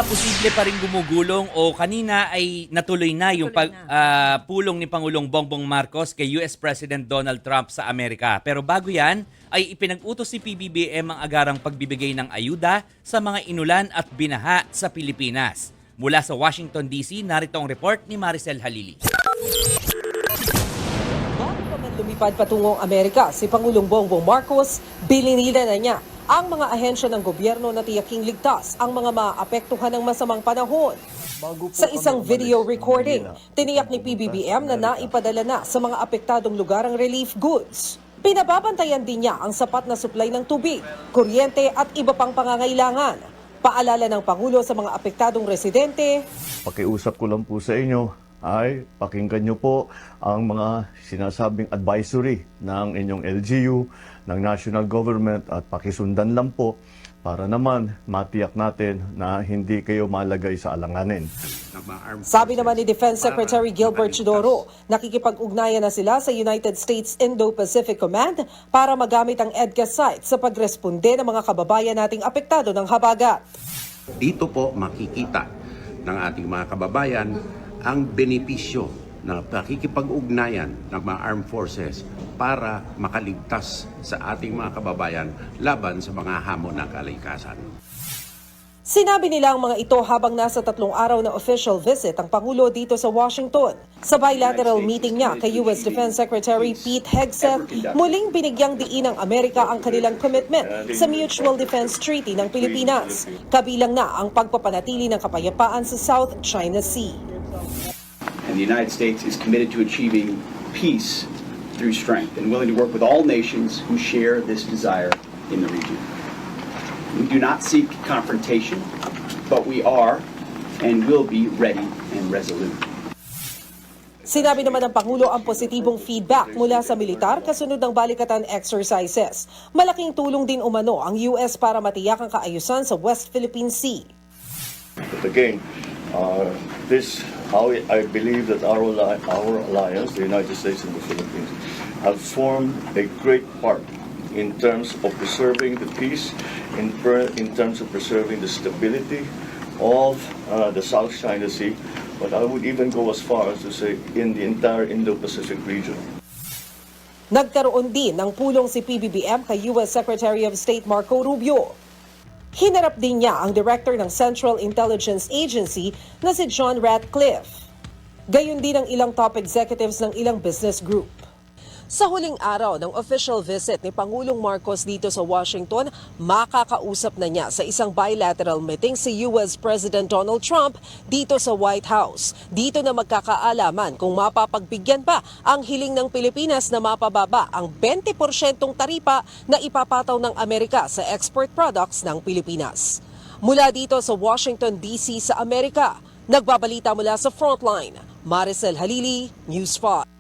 Posible pa rin gumugulong o kanina ay natuloy na yung pulong ni Pangulong Bongbong Marcos kay US President Donald Trump sa Amerika. Pero bago yan, ay ipinag-utos si PBBM ang agarang pagbibigay ng ayuda sa mga inulan at binaha sa Pilipinas. Mula sa Washington DC, narito ang report ni Maricel Halili. Bago pa man lumipad patungong Amerika, si Pangulong Bongbong Marcos, bilinida na niya ang mga ahensya ng gobyerno na tiyaking ligtas ang mga maapektuhan ng masamang panahon. Sa isang video recording, tiniyak ni PBBM na naipadala na sa mga apektadong lugar ang relief goods. Pinababantayan din niya ang sapat na supply ng tubig, kuryente at iba pang pangangailangan. Paalala ng Pangulo sa mga apektadong residente, Pakiusap ko lang po sa inyo ay pakinggan nyo po ang mga sinasabing advisory ng inyong LGU, ng national government at pakisundan lang po para naman matiyak natin na hindi kayo malagay sa alanganin. Sabi naman ni Defense Secretary Gilbert Chodoro, nakikipag-ugnayan na sila sa United States Indo-Pacific Command para magamit ang EDCA site sa pagresponde ng mga kababayan nating apektado ng habagat. Dito po makikita ng ating mga kababayan ang benepisyo ng pakikipag-ugnayan ng mga armed forces para makaligtas sa ating mga kababayan laban sa mga hamon ng kalikasan. Sinabi nila ang mga ito habang nasa 3 araw na official visit ang Pangulo dito sa Washington. Sa bilateral meeting niya kay US Defense Secretary Pete Hegseth, muling binigyang diin ng Amerika ang kanilang commitment sa Mutual Defense Treaty ng Pilipinas. Kabilang na ang pagpapanatili ng kapayapaan sa South China Sea. And the United States is committed to achieving peace through strength and willing to work with all nations who share this desire in the region. We do not seek confrontation, but we are and will be ready and resolute. Sinabi naman ng Pangulo ang positibong feedback mula sa militar kasunod ng balikatan exercises. Malaking tulong din umano ang US para matiyak ang kaayusan sa West Philippine Sea. But again, I believe that our alliance, the United States and the Philippines, have formed a great part in terms of preserving the peace, in terms of preserving the stability of the South China Sea, but I would even go as far as to say in the entire Indo-Pacific region. Nagkaroon din ng pulong si PBBM kay US Secretary of State Marco Rubio. Hinarap din niya ang director ng Central Intelligence Agency na si John Ratcliffe. Gayon din ang ilang top executives ng ilang business group. Sa huling araw ng official visit ni Pangulong Marcos dito sa Washington, makakausap na niya sa isang bilateral meeting si US President Donald Trump dito sa White House. Dito na magkakaalaman kung mapapagbigyan pa ang hiling ng Pilipinas na mapababa ang 20% taripa na ipapataw ng Amerika sa export products ng Pilipinas. Mula dito sa Washington DC sa Amerika, nagbabalita mula sa Frontline, Maricel Halili, News 5.